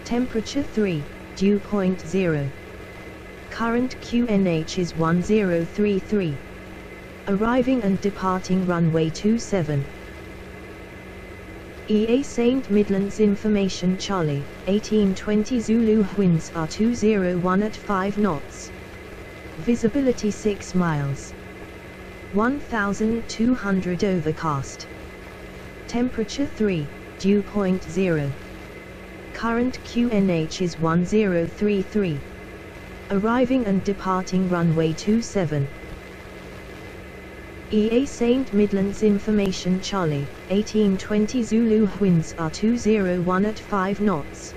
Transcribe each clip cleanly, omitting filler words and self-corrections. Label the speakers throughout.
Speaker 1: Temperature 3, dew point 0. Current QNH is 1033. Arriving and departing runway 27. EA St. Midlands Information Charlie, 1820 Zulu. Winds are 201 at 5 knots. Visibility 6 miles. 1200 overcast. Temperature 3, dew point 0. Current QNH is 1033. Arriving and departing runway 27. EA St. Midlands Information Charlie, 1820 Zulu. Winds are 201 at 5 knots.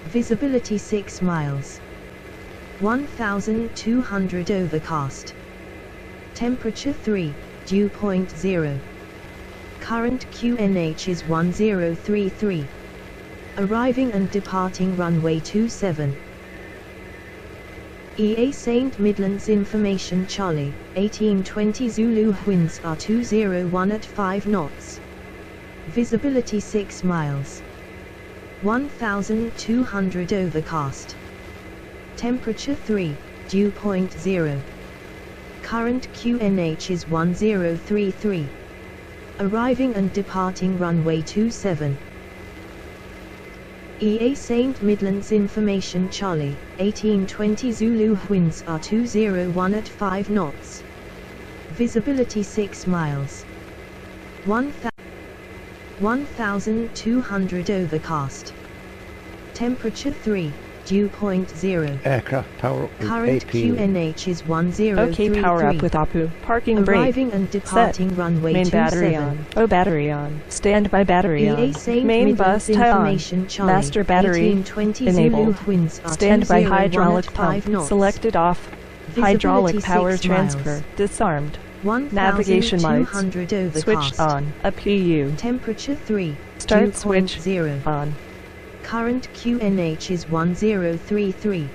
Speaker 1: Visibility 6 miles. 1200 overcast. Temperature 3, dew point 0. Current QNH is 1033. Arriving and departing runway 27. EA St. Midlands Information Charlie, 1820 Zulu. Winds are 201 at 5 knots. Visibility 6 miles. 1200 overcast. Temperature 3, dew point 0. Current QNH is 1033. Arriving and departing runway 27. EA St. Midlands Information Charlie, 1820 Zulu. Winds are 201 at 5 knots. Visibility 6 miles. 1200 overcast. Temperature 3, dew point 0.
Speaker 2: Aircraft power up with
Speaker 1: Current
Speaker 2: AP.
Speaker 1: QNH is 1033.
Speaker 3: OK, power up with Apu. Parking brake.
Speaker 1: Arriving and departing
Speaker 3: Set.
Speaker 1: runway
Speaker 3: Main
Speaker 1: 27.
Speaker 3: battery on. Oh, battery on. Standby battery on.
Speaker 1: EA St.
Speaker 3: Main
Speaker 1: Midlands
Speaker 3: bus tie on.
Speaker 1: Information Charlie,
Speaker 3: Master battery
Speaker 1: 1820
Speaker 3: enabled.
Speaker 1: Zulu. Winds are
Speaker 3: Standby
Speaker 1: 201
Speaker 3: hydraulic
Speaker 1: at 5
Speaker 3: pump
Speaker 1: knots.
Speaker 3: selected off.
Speaker 1: Visibility
Speaker 3: Hydraulic power
Speaker 1: 6
Speaker 3: transfer
Speaker 1: miles.
Speaker 3: disarmed. Navigation lights
Speaker 1: 1200 overcast.
Speaker 3: switched on. A PU.
Speaker 1: Temperature 3, dew
Speaker 3: Start
Speaker 1: point
Speaker 3: switch
Speaker 1: 0.
Speaker 3: on.
Speaker 1: Current QNH is 1033.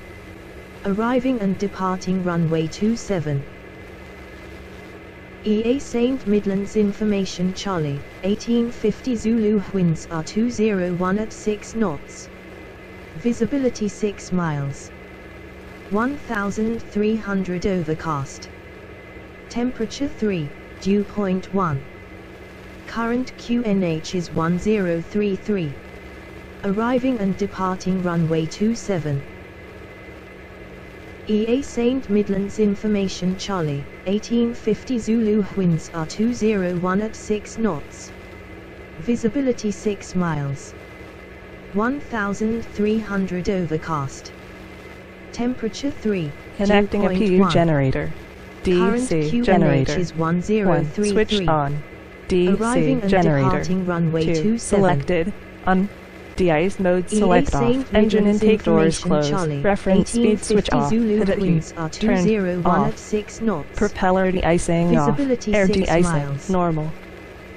Speaker 1: Arriving and departing runway 27. EA St. Midlands Information Charlie, 1850 Zulu. Winds are 201 at 6 knots. Visibility 6 miles. 1300 overcast. Temperature 3, dew point 1. Current QNH is 1033. Arriving and departing runway 27. EA St. Midlands Information Charlie, 1850 Zulu. Winds are 201 at 6 knots. Visibility 6 miles. 1300 overcast. Temperature 3,
Speaker 3: Connecting
Speaker 1: dew
Speaker 3: a
Speaker 1: point
Speaker 3: PU
Speaker 1: 1.
Speaker 3: generator.
Speaker 1: Current
Speaker 3: DC
Speaker 1: QNH
Speaker 3: generator.
Speaker 1: is
Speaker 3: 1.
Speaker 1: 1033.
Speaker 3: Switched on.
Speaker 1: Arriving
Speaker 3: DC
Speaker 1: and
Speaker 3: generator.
Speaker 1: departing runway
Speaker 3: 2.
Speaker 1: 27.
Speaker 3: Selected. On. De-ice mode
Speaker 1: EA
Speaker 3: select
Speaker 1: St.
Speaker 3: off. Engine
Speaker 1: Midlands
Speaker 3: intake doors
Speaker 1: Information
Speaker 3: closed.
Speaker 1: Charlie,
Speaker 3: Reference speed switch
Speaker 1: 1850
Speaker 3: off.
Speaker 1: Zulu.
Speaker 3: Pivot
Speaker 1: Winds are
Speaker 3: turned
Speaker 1: 201
Speaker 3: off.
Speaker 1: at 6 knots.
Speaker 3: Propeller de-icing off.
Speaker 1: Visibility
Speaker 3: Air
Speaker 1: 6
Speaker 3: de-icing
Speaker 1: miles.
Speaker 3: normal.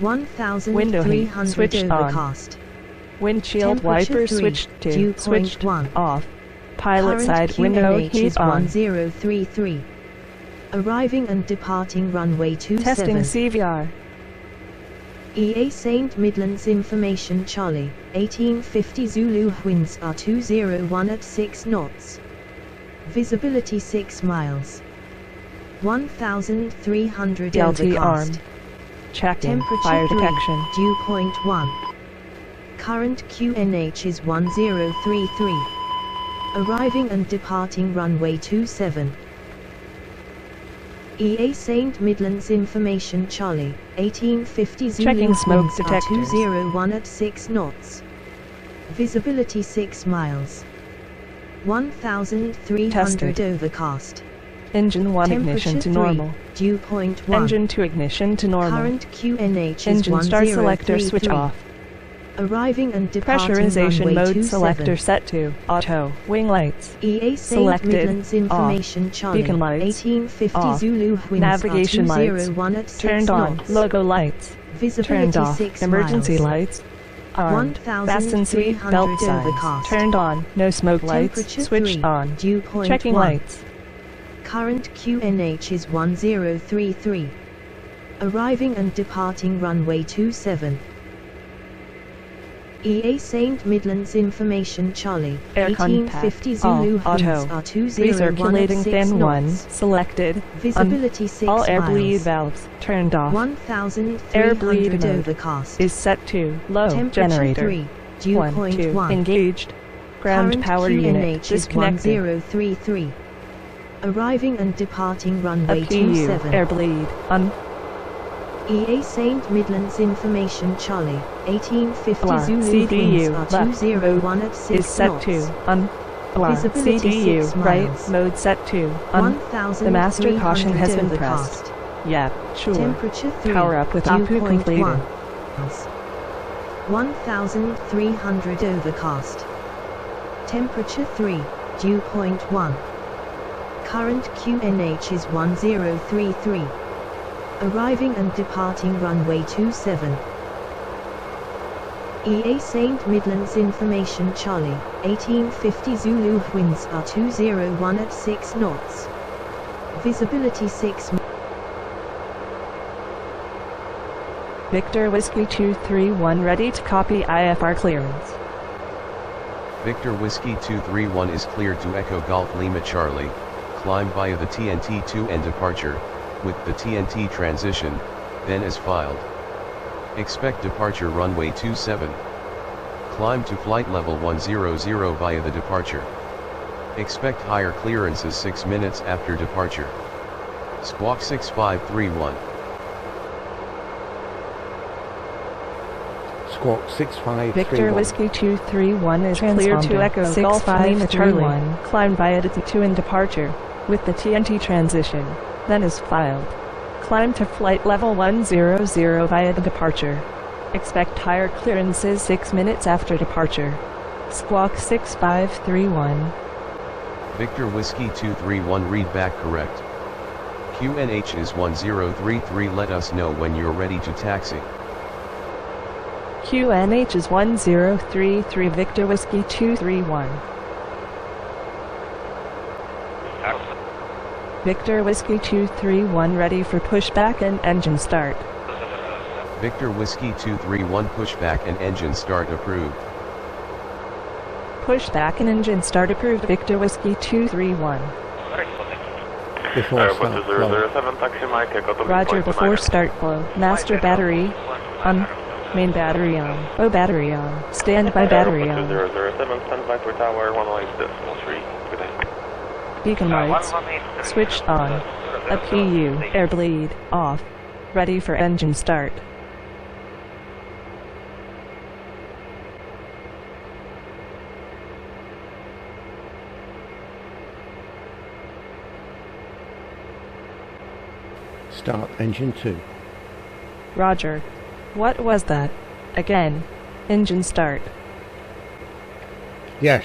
Speaker 1: 1300
Speaker 3: switched on.
Speaker 1: overcast.
Speaker 3: Windshield
Speaker 1: Temperature
Speaker 3: wiper
Speaker 1: 3,
Speaker 3: switched
Speaker 1: dew
Speaker 3: to.
Speaker 1: point
Speaker 3: Switched
Speaker 1: 1.
Speaker 3: off. Pilot
Speaker 1: Current
Speaker 3: side window
Speaker 1: QNH
Speaker 3: heat
Speaker 1: is
Speaker 3: on.
Speaker 1: 1033. Arriving and departing runway 27.
Speaker 3: Testing CVR.
Speaker 1: EA St. Midlands Information Charlie, 1850 Zulu. Winds are 201 at 6 knots. Visibility 6 miles. 1300
Speaker 3: DLT
Speaker 1: overcast.
Speaker 3: armed. Checked in.
Speaker 1: Temperature
Speaker 3: Fire
Speaker 1: 3,
Speaker 3: detection.
Speaker 1: dew point 1. Current QNH is 1033. Arriving and departing runway 27. EA St. Midlands Information Charlie, 1850 Zulu.
Speaker 3: Checking smoke
Speaker 1: Winds are
Speaker 3: detectors.
Speaker 1: 201 at 6 knots. Visibility 6 miles. 1300
Speaker 3: Tested.
Speaker 1: overcast.
Speaker 3: Engine 1
Speaker 1: Temperature
Speaker 3: ignition to
Speaker 1: 3,
Speaker 3: normal.
Speaker 1: dew point 1.
Speaker 3: Engine 2 ignition to normal.
Speaker 1: Current QNH is
Speaker 3: Engine start selector
Speaker 1: 1033.
Speaker 3: switch off.
Speaker 1: Arriving and departing
Speaker 3: Pressurization
Speaker 1: runway
Speaker 3: mode
Speaker 1: 27.
Speaker 3: selector set to auto. Wing lights.
Speaker 1: EA St.
Speaker 3: Selected.
Speaker 1: Midlands Information Charlie,
Speaker 3: Beacon lights.
Speaker 1: 1850
Speaker 3: Off.
Speaker 1: Zulu. Winds
Speaker 3: Navigation
Speaker 1: are
Speaker 3: lights.
Speaker 1: 201 at 6
Speaker 3: Turned on.
Speaker 1: knots.
Speaker 3: Logo lights.
Speaker 1: Visibility
Speaker 3: Turned off.
Speaker 1: 6
Speaker 3: Emergency
Speaker 1: miles.
Speaker 3: lights. Armed. Fasten seat
Speaker 1: 1300
Speaker 3: belt signs.
Speaker 1: overcast.
Speaker 3: Turned on. No smoke lights.
Speaker 1: Temperature
Speaker 3: Switched
Speaker 1: 3,
Speaker 3: on.
Speaker 1: dew point
Speaker 3: Checking
Speaker 1: 1.
Speaker 3: lights.
Speaker 1: Current QNH is 1033. Arriving and departing runway 27. EA St. Midlands Information Charlie,
Speaker 3: Aircon
Speaker 1: 1850 Zulu
Speaker 3: all,
Speaker 1: winds
Speaker 3: auto,
Speaker 1: are 201
Speaker 3: recirculating
Speaker 1: at 6
Speaker 3: fan 1,
Speaker 1: knots.
Speaker 3: selected,
Speaker 1: Visibility 6
Speaker 3: all air bleed
Speaker 1: miles.
Speaker 3: valves, turned off,
Speaker 1: 1300
Speaker 3: air bleed mode
Speaker 1: overcast.
Speaker 3: is set to low,
Speaker 1: Temperature
Speaker 3: generator,
Speaker 1: 3, dew
Speaker 3: 1,
Speaker 1: point
Speaker 3: 2,
Speaker 1: 1.
Speaker 3: engaged, ground
Speaker 1: Current
Speaker 3: power unit,
Speaker 1: QNH is
Speaker 3: disconnected,
Speaker 1: 1033. Arriving and departing runway
Speaker 3: PU,
Speaker 1: 27.
Speaker 3: air bleed,
Speaker 1: EA St. Midlands Information Charlie, 1850
Speaker 3: blah,
Speaker 1: Zulu
Speaker 3: CDU,
Speaker 1: winds are
Speaker 3: left,
Speaker 1: 201 at 6
Speaker 3: is set
Speaker 1: knots.
Speaker 3: to, blah,
Speaker 1: Visibility
Speaker 3: CDU,
Speaker 1: 6
Speaker 3: right,
Speaker 1: miles.
Speaker 3: mode set to, the master caution has been pressed. Yeah, sure.
Speaker 1: Temperature 3,
Speaker 3: Power up with
Speaker 1: dew
Speaker 3: APU
Speaker 1: point
Speaker 3: completed.
Speaker 1: 1. 1300 overcast. Temperature 3, dew point 1. Current QNH is 1033. Arriving and departing runway 27. EA St. Midlands Information Charlie, 1850 Zulu winds are 201 at 6 knots. Visibility 6
Speaker 3: Victor Whiskey 231 ready to copy IFR clearance.
Speaker 2: Victor Whiskey 231 is cleared to Echo Golf Lima Charlie, climb via the TNT-2 and departure, with the TNT transition, then as filed. Expect departure runway 27. Climb to flight level 100 via the departure. Expect higher clearances 6 minutes after departure. Squawk 6531.
Speaker 4: Squawk 6531.
Speaker 3: Victor Whiskey 231 is cleared to Echo Golf Lima Charlie, climb via the T2 and departure, with the TNT transition, then as filed. Climb to flight level 100 via the departure. Expect higher clearances 6 minutes after departure. Squawk 6531.
Speaker 2: Victor Whiskey 231 read back correct. QNH is 1033. Let us know when you're ready to taxi.
Speaker 3: QNH is 1033 Victor Whiskey 231. Victor Whiskey 231 ready for pushback and engine start.
Speaker 2: Victor Whiskey 231 pushback and engine start approved.
Speaker 3: Pushback and engine start approved Victor Whiskey 231.
Speaker 4: Before start flow.
Speaker 3: Roger before start flow. Master battery on. Main battery on. Oh battery on. Standby battery on.
Speaker 5: 007 standby for tower 108.3. Good day.
Speaker 3: Beacon lights switched on. A PU air bleed off. Ready for engine start.
Speaker 4: Start engine 2.
Speaker 3: Roger. What was that? Again. Engine start.
Speaker 4: Yes.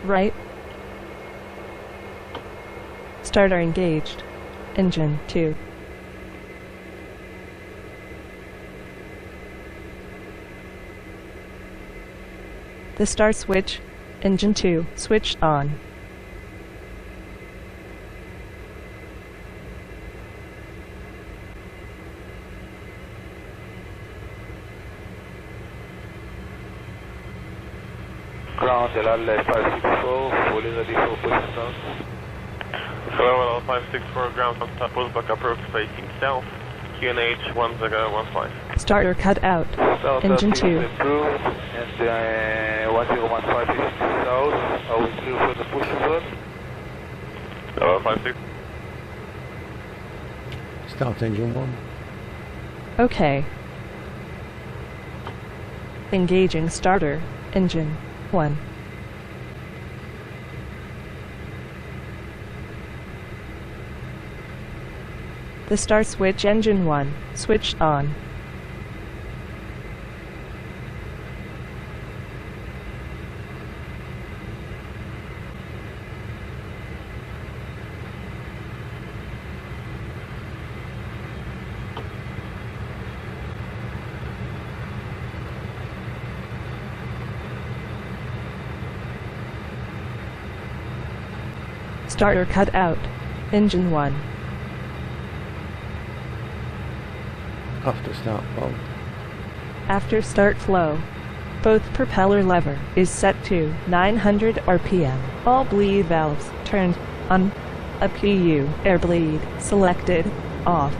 Speaker 3: Right. Starter engaged. Engine 2. The start switch. Engine 2 switched on.
Speaker 5: Ground LL 564, fully ready for position.
Speaker 6: Hello, L564, ground on top, pushback approach facing south, QNH 1015.
Speaker 3: Starter cut out. Engine 2.
Speaker 5: Improved, and 1015 is south. I will clear for the push button.
Speaker 6: L564.
Speaker 4: Start engine 1.
Speaker 3: Okay. Engaging starter. Engine 1. The start switch engine 1 switched on. Starter cut out. Engine 1.
Speaker 4: After start flow.
Speaker 3: After start flow. Both propeller lever is set to 900 RPM. All bleed valves turned on. A PU air bleed selected off.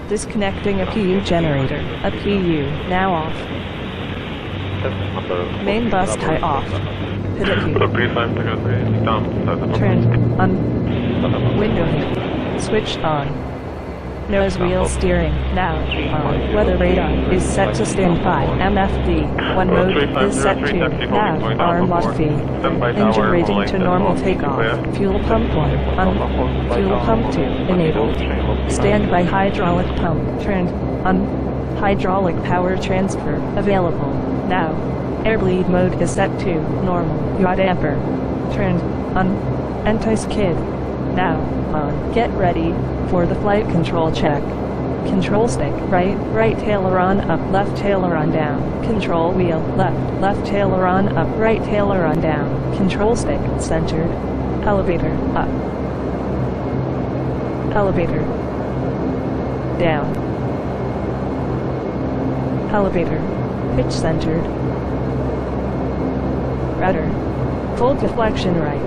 Speaker 3: Disconnecting a PU generator. A PU now off. Main bus tie off. Pivot key. Turned on. Window switched on. Nose wheel steering now on. Weather radar is set to standby. MFD 1 mode is set to nav arm off feed. Engine rating to normal takeoff. Fuel pump 1 on. Fuel pump 2 enabled. Standby hydraulic pump turned on. Hydraulic power transfer available now. Air bleed mode is set to normal. Yacht damper turned on. Anti-skid now on. Get ready for the flight control check. Control stick right aileron up, left aileron down. Control wheel left aileron up, right aileron down. Control stick centered. Elevator up. Elevator down. Elevator pitch centered. Rudder full deflection right.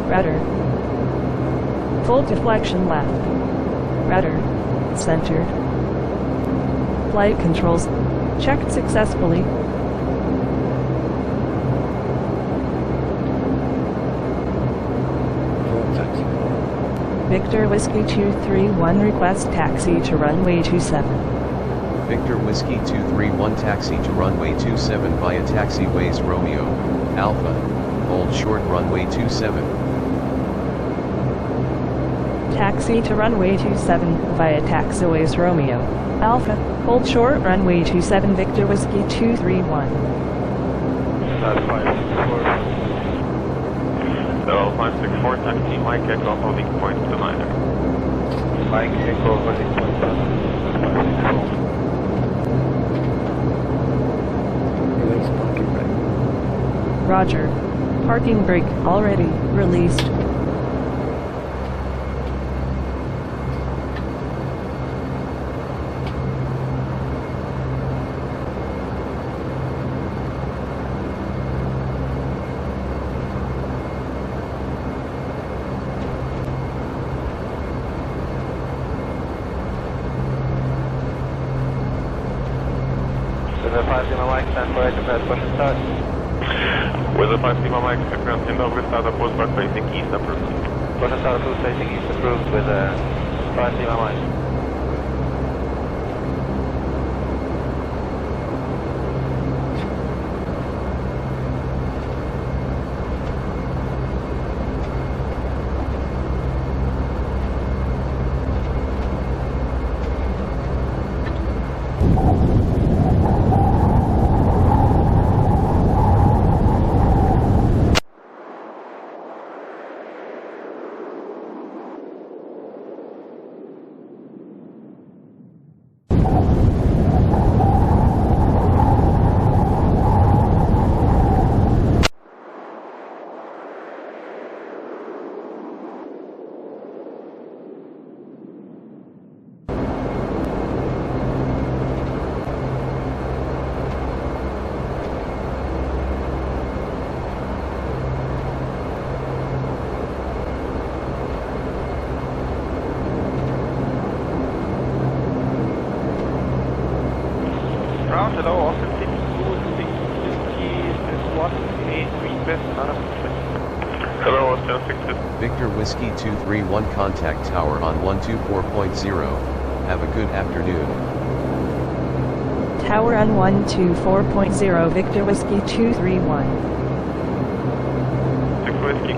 Speaker 3: Rudder full deflection left. Rudder centered. Flight controls checked successfully. Victor Whiskey 231 request taxi to runway 27.
Speaker 2: Victor Whiskey 231 taxi to runway 27 via taxiways Romeo, Alpha, hold short runway 27.
Speaker 3: Taxi to runway 27 via taxiways Romeo, Alpha, hold short runway 27 Victor Whiskey 231.
Speaker 5: That's 564.
Speaker 6: So 564 taxi, Mike Echo holding point to niner.
Speaker 5: Mike Echo holding point to 564.
Speaker 4: Release parking brake.
Speaker 3: Roger. Parking brake already released.
Speaker 5: With a 5 Lima Mike, stand by to press push and start.
Speaker 6: With a 5 Lima Mike, ground in over start of postback facing east approved.
Speaker 5: Push and start approved, facing east approved with a 5 Lima Mike.
Speaker 6: Hello, Austin 6261 Hello, Austin 62.
Speaker 2: Victor Whiskey 231 contact tower on 124.0. Have a good afternoon.
Speaker 3: Tower on 124.0 Victor Whiskey 231.
Speaker 6: Victor Whiskey.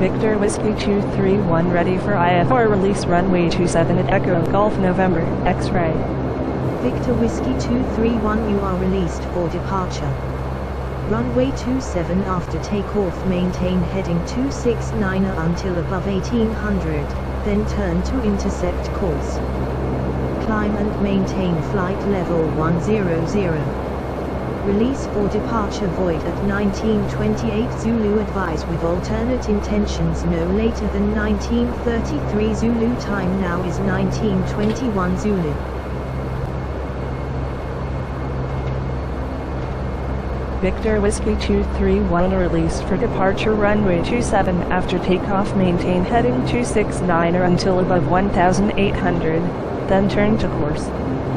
Speaker 3: Victor Whiskey 231 ready for IFR release runway 27 at Echo Golf November, X-ray.
Speaker 1: Victor Whiskey 231 you are released for departure. Runway 27 after takeoff maintain heading 269 until above 1800, then turn to intercept course. Climb and maintain flight level 100. Release for departure void at 1928 Zulu. Advise with alternate intentions no later than 1933 Zulu. Time now is 1921 Zulu.
Speaker 3: Victor Whiskey 231 release for departure runway 27 after takeoff. Maintain heading 269 or until above 1,800, then turn to course.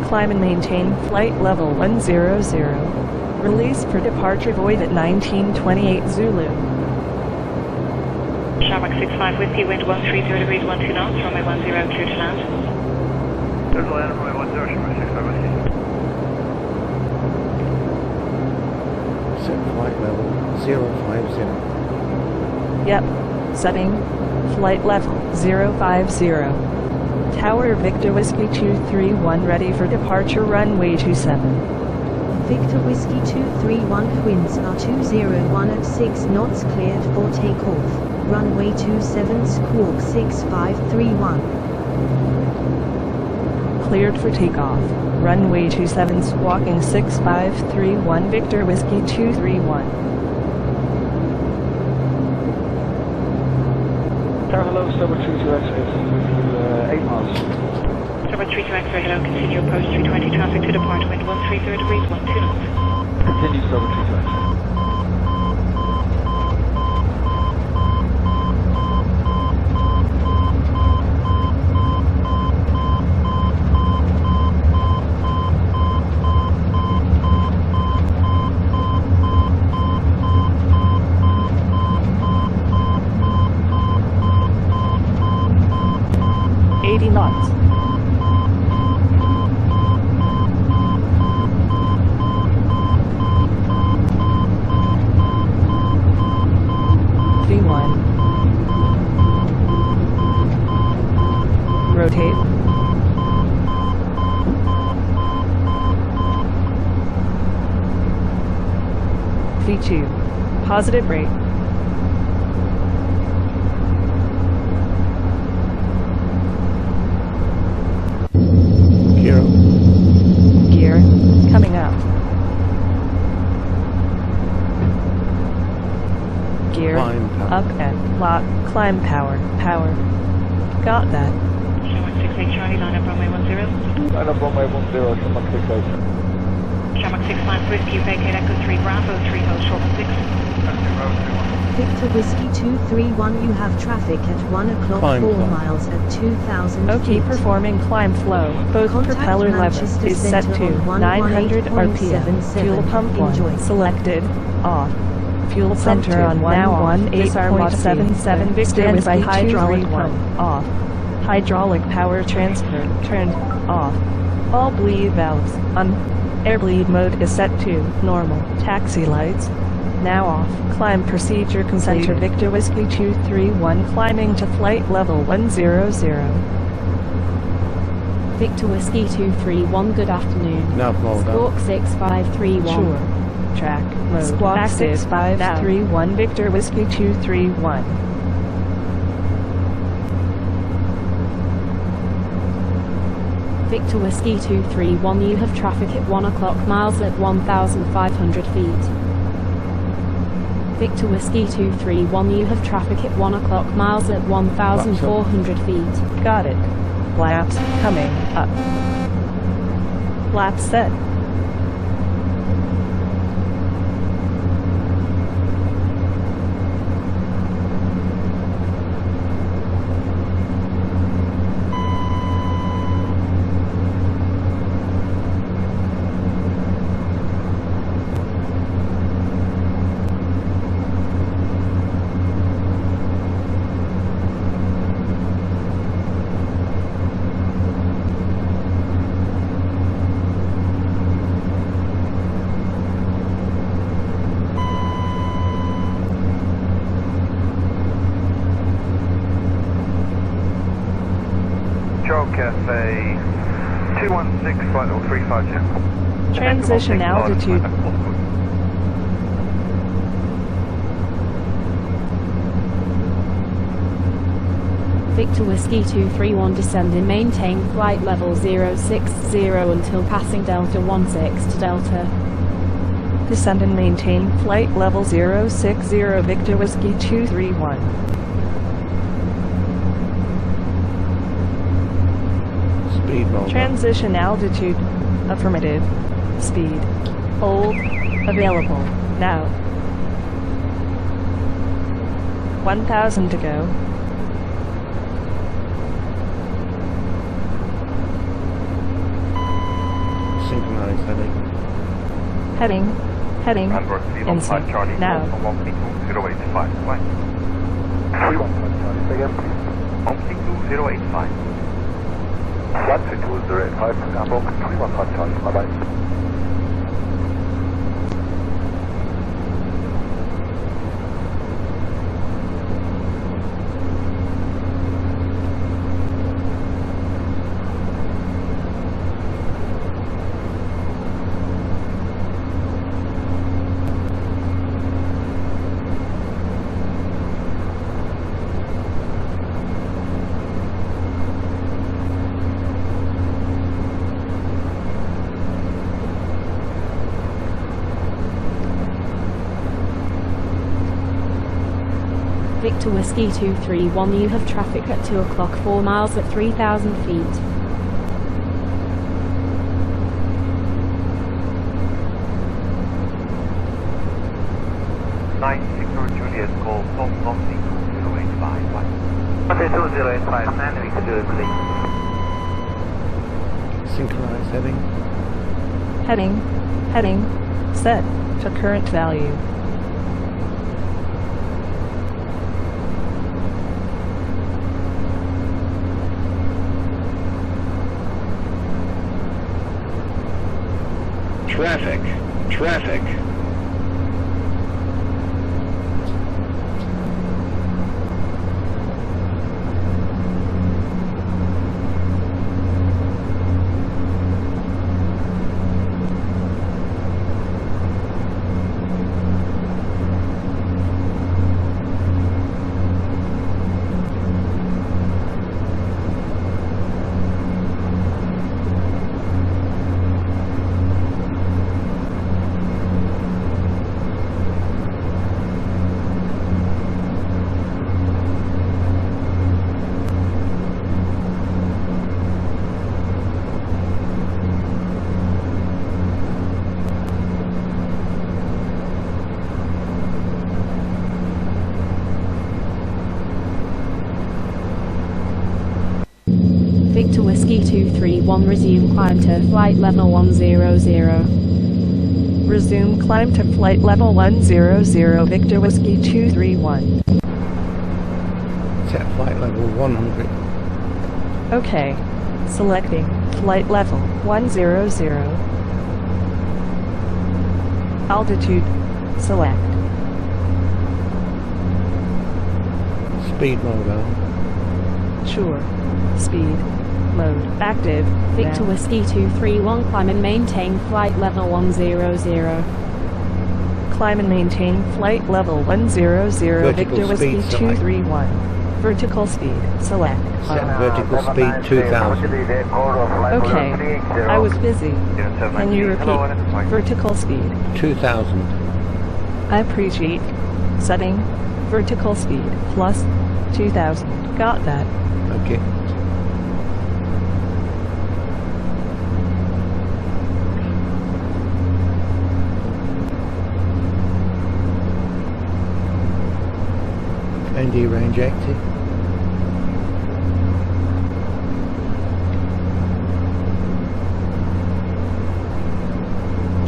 Speaker 3: Climb and maintain flight level 100. Release for departure void at 1928 Zulu.
Speaker 7: Shamrock 65 Whiskey, wind 130 degrees 12 knots, runway 10 clear to land.
Speaker 5: Clear to land, runway 10, Shamrock 65 Whiskey.
Speaker 4: Set flight level 050.
Speaker 3: Yep. Setting. Flight level 050. Tower Victor Whiskey 231 ready for departure runway 27.
Speaker 1: Victor Whiskey 231 winds are 201 at 6 knots cleared for takeoff. Runway 27 squawk 6531.
Speaker 3: Cleared for takeoff. Runway 27 squawking 6531 Victor Whiskey 231.
Speaker 8: Tower hello, Starboard 32X, 8 miles.
Speaker 7: Starboard 32X, hello, continue approach 320 traffic to depart, wind 130 degrees 12 knots.
Speaker 8: Continue Starboard 32X.
Speaker 3: Knots. V1. Rotate. V2. Positive rate. Gear coming up. Gear up and lock. Climb power. Got that.
Speaker 7: Shamrock 68 Charlie, line up runway 10.
Speaker 8: Line up runway 10, Shamrock 68.
Speaker 7: Shamrock 65 Whiskey, vacate Echo 3 Bravo, 3 hold short 6.
Speaker 1: Victor Whiskey 231 you have traffic at 1 o'clock 4 miles at 2,000
Speaker 3: OK
Speaker 1: feet.
Speaker 3: performing climb flow. Both
Speaker 1: Contact
Speaker 3: propeller lever
Speaker 1: Manchester
Speaker 3: is set
Speaker 1: Centre
Speaker 3: to
Speaker 1: on
Speaker 3: 900
Speaker 1: 118.77.
Speaker 3: RPM. Fuel pump 1
Speaker 1: Enjoy.
Speaker 3: selected. Off. Fuel center on
Speaker 1: now off.
Speaker 3: 118.77 Victor with by hydraulic pump off. Hydraulic power transfer turned off. All bleed valves on. Air bleed mode is set to normal. Taxi lights now off. Climb procedure complete. Victor Whiskey 231 climbing to flight level 100.
Speaker 9: Victor Whiskey 231 good afternoon.
Speaker 4: No,
Speaker 9: Squawk 6531.
Speaker 3: Sure. Track mode squawk 6531 Victor Whiskey 231.
Speaker 9: Victor Whiskey 231 you have traffic at 1 o'clock miles at 1,500 feet. Victor Whiskey 231 you have traffic at 1 o'clock miles at 1,400 feet.
Speaker 3: Got it. Flaps coming up. Flaps set.
Speaker 5: Cafe 216 flight level 350.
Speaker 3: Transition altitude.
Speaker 9: Victor Whiskey 231 descend and maintain flight level 060 until passing Delta 16 to Delta.
Speaker 3: Descend and maintain flight level 060 Victor Whiskey 231.
Speaker 4: Speed mode.
Speaker 3: Transition altitude. Affirmative. Speed. Hold. Available. Now. 1000 to go.
Speaker 4: Synchronize heading.
Speaker 3: Heading.
Speaker 5: Hamburg 315
Speaker 3: Insync.
Speaker 5: Charlie.
Speaker 3: Now.
Speaker 5: 132.085. Flight. 315 Charlie. Say again, please. 132.085. 132.085. Hamburg 315 Charlie. Bye-bye.
Speaker 9: Victor Whiskey 231, you have traffic at 2 o'clock, 4 miles at 3,000 feet.
Speaker 5: Juliet, call Tom 132.085. 132.085, land we can do it, please.
Speaker 4: Synchronize heading.
Speaker 3: Heading. Set to current value.
Speaker 10: Traffic.
Speaker 9: Victor Whiskey 231, resume climb to flight level 100.
Speaker 3: Resume climb to flight level 100 Victor Whiskey 231.
Speaker 4: Set flight level 100.
Speaker 3: Okay. Selecting flight level 100. Altitude. Select.
Speaker 4: Speed mode on.
Speaker 3: Sure. Speed. Mode active.
Speaker 9: Victor
Speaker 3: Now.
Speaker 9: Whiskey 231, climb and maintain flight level 100.
Speaker 3: Climb and maintain flight level 100 Victor Whiskey
Speaker 4: speed select.
Speaker 3: 231. Vertical speed. Select.
Speaker 4: Set vertical speed 2000.
Speaker 3: Okay. I was busy. Can you repeat? Vertical speed.
Speaker 4: 2000.
Speaker 3: I appreciate. Setting. Vertical speed. Plus 2000. Got that.
Speaker 4: Okay. ND range active.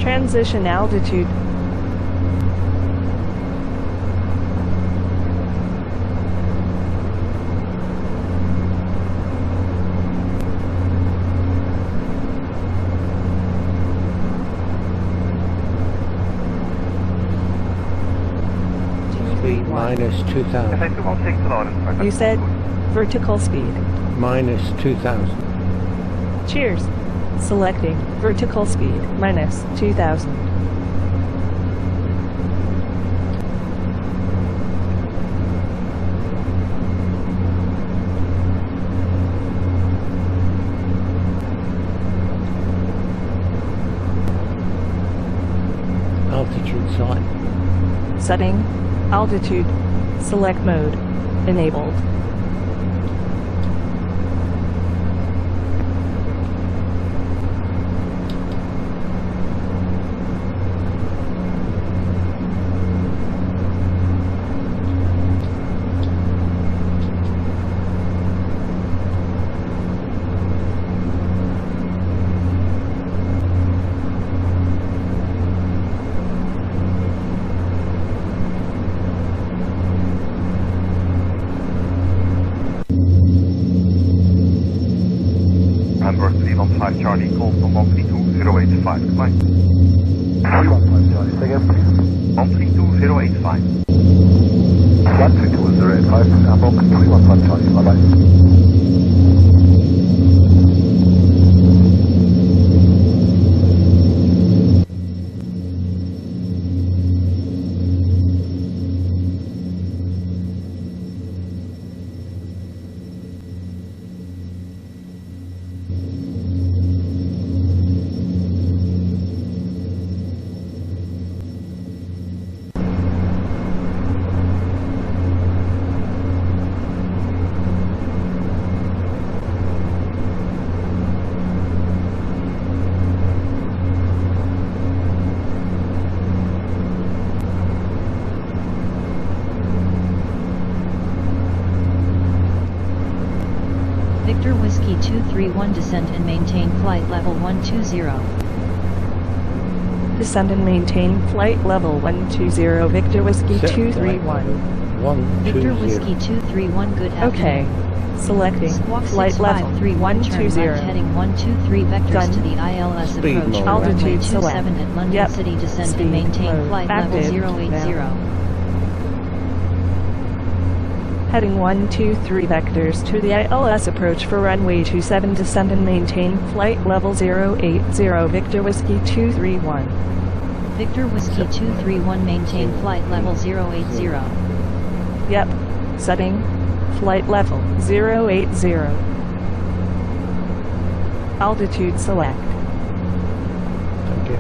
Speaker 3: Transition altitude.
Speaker 4: Speed minus 2000.
Speaker 3: You said vertical speed.
Speaker 4: Minus 2000.
Speaker 3: Cheers. Selecting vertical speed minus 2000.
Speaker 4: Select.
Speaker 3: Setting, altitude, select mode, enabled.
Speaker 5: Hamburg 315 Charlie, call from 132085, goodbye.
Speaker 8: 315 Charlie, say again please.
Speaker 5: 132085.
Speaker 8: 132085, Hamburg 315 Charlie, bye bye.
Speaker 1: Victor Whiskey 231 descend and maintain flight level 120.
Speaker 3: Descend and maintain flight level 120 Victor Whiskey 231.
Speaker 4: 120.
Speaker 1: Victor Whiskey 231 good afternoon.
Speaker 3: Okay. Selecting
Speaker 1: Squawk
Speaker 3: flight level
Speaker 1: 6531 turn
Speaker 3: 120.
Speaker 1: left heading 123 vectors
Speaker 3: Done.
Speaker 1: to the ILS
Speaker 4: Speed
Speaker 1: approach
Speaker 4: mode.
Speaker 1: for runway
Speaker 3: Altitude
Speaker 1: 27
Speaker 3: select.
Speaker 1: at London
Speaker 3: Yep.
Speaker 1: City descend
Speaker 3: Speed
Speaker 1: and maintain
Speaker 3: mode
Speaker 1: flight
Speaker 3: active.
Speaker 1: level 080.
Speaker 3: Heading 123 vectors to the ILS approach for runway 27 descend and maintain flight level 080 Victor Whiskey 231.
Speaker 1: Victor Whiskey 231 maintain flight level 080.
Speaker 3: Yep. Setting. Flight level 080. Altitude select.
Speaker 4: Thank you.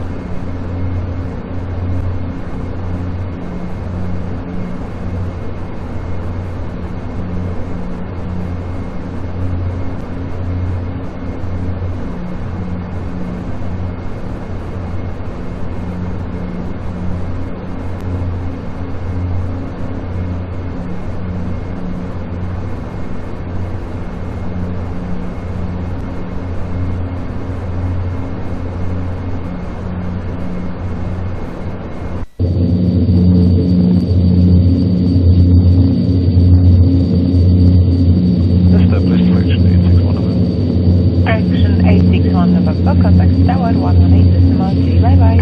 Speaker 7: Action 861 November, contact tower 118 decimal 3, bye bye.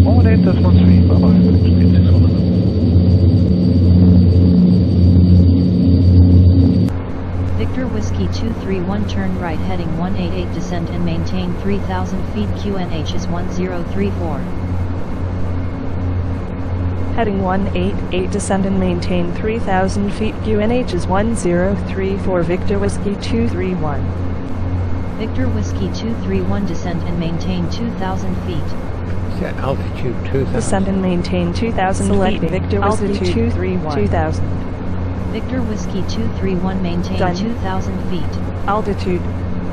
Speaker 8: 118 decimal 3, bye bye, Action 861 November.
Speaker 1: Victor Whiskey 231 turn right heading 188 descend and maintain 3000 feet QNH is 1034.
Speaker 3: Heading 188 descend and maintain 3000 feet QNH is 1034 Victor Whiskey 231.
Speaker 1: Victor Whiskey 231 descend and maintain 2000 feet.
Speaker 4: Set altitude 2000.
Speaker 3: Descend and maintain 2000
Speaker 1: Selecting
Speaker 3: feet Victor Whiskey
Speaker 1: altitude
Speaker 3: 231. 2000.
Speaker 1: Victor Whiskey 231 maintain
Speaker 3: Done.
Speaker 1: 2000 feet.
Speaker 3: Altitude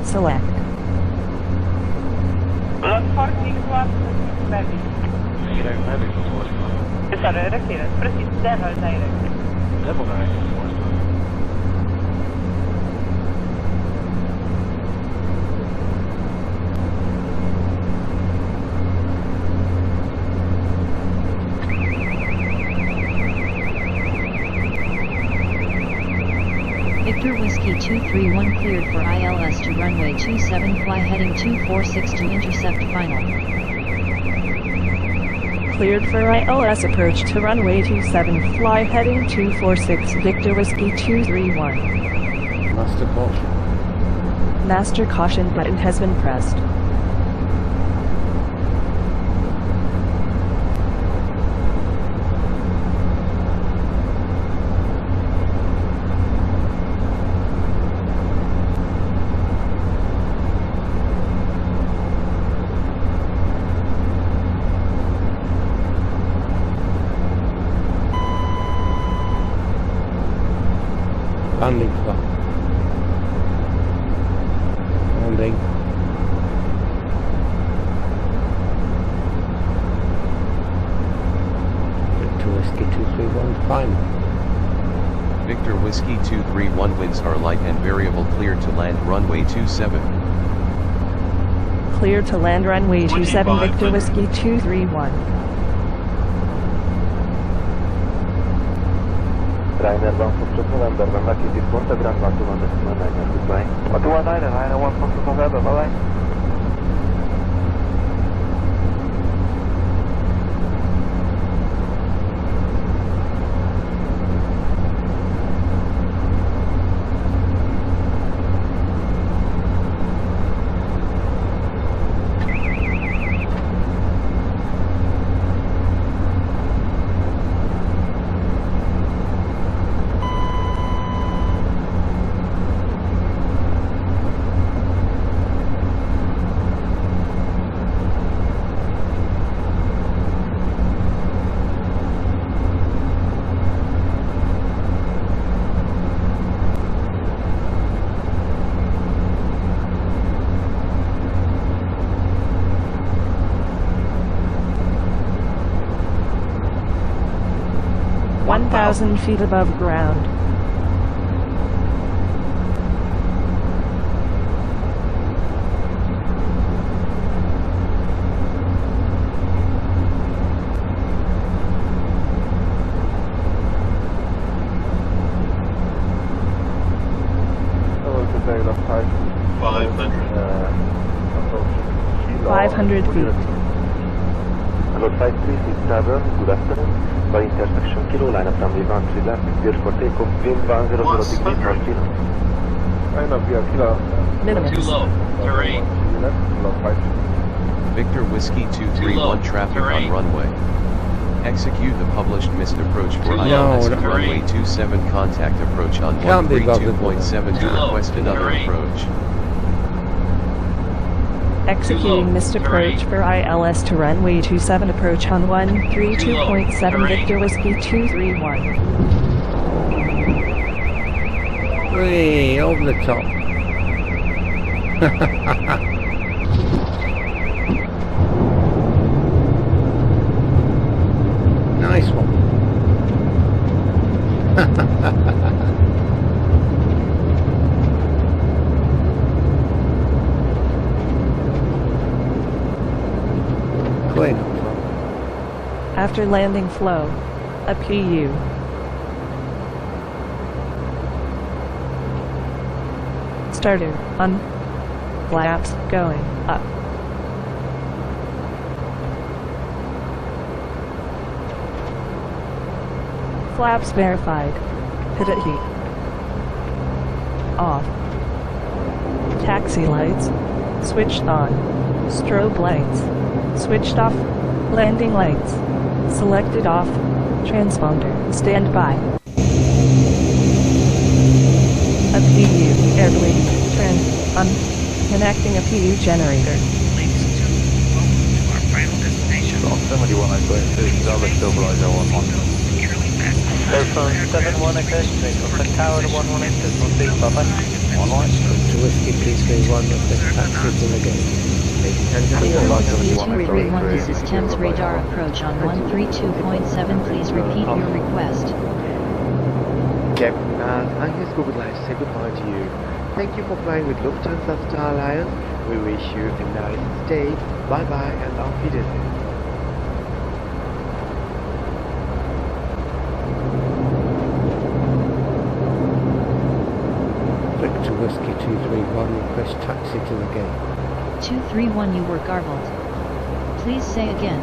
Speaker 3: select.
Speaker 7: Block 461, baby.
Speaker 8: Direct medic, what's
Speaker 7: Sorry, repeat. Proceed, Devil direct.
Speaker 8: Devil direct, what's
Speaker 1: Victor Whiskey 231 cleared for ILS to runway 27 fly heading 246 to intercept final.
Speaker 3: Cleared for ILS approach to runway 27 fly heading 246 Victor Whiskey 231.
Speaker 4: Master caution.
Speaker 3: Master caution button has been pressed.
Speaker 4: landing flap. Landing. Victor Whiskey 231, final.
Speaker 2: Victor Whiskey 231 winds are light and variable, clear to land runway 27.
Speaker 3: Clear to land runway 27 Victor Whiskey 231.
Speaker 5: Ryderban Foxtrot Novemberben megkísít Ponta Grand Van 219 goodbye. A 219 Ryder 1 Foxtrot November, bye-bye.
Speaker 3: Feet above ground.
Speaker 5: Hello, good day, left
Speaker 3: 500 feet.
Speaker 5: Hello, flight 367, good afternoon. By intersection Kilo, line up runway 13 left, clear for takeoff, wind 100 degrees north Kilo. Line up via Kilo.
Speaker 3: Minimum.
Speaker 10: Too low. Terrain.
Speaker 2: Victor Whiskey 231 traffic on runway. Execute the published missed approach for ILS to runway 27, contact approach on 132.7 to request another approach.
Speaker 3: Executing missed approach for ILS to runway 27, approach on 132.7 Victor Whiskey 231.
Speaker 4: Way over the top. Nice one. Clean.
Speaker 3: After landing flow, a PU. Starter on. Flaps going up. Flaps verified. Pivot heat. Off. Taxi lights. Switched on. Strobe lights. Switched off. Landing lights. Selected off. Transponder. Standby. A PU. Airblade. On. Connecting a PU generator.
Speaker 5: Somebody want to go into double stabilizer 11. Airphone 71 okay, make contact tower to 118, there's no big, bye-bye. 11.
Speaker 4: To Whiskey 331 with the taxi to the gate.
Speaker 11: This is Thames radar approach on 132.7. Please repeat your request.
Speaker 12: Captain Angus, we would like to say goodbye to you. Thank you for flying with Lufthansa Star Alliance. We wish you a nice stay. Bye bye and auf Wiedersehen.
Speaker 4: Victor Whiskey 231, request taxi to the gate.
Speaker 11: 231, you were garbled. Please say again.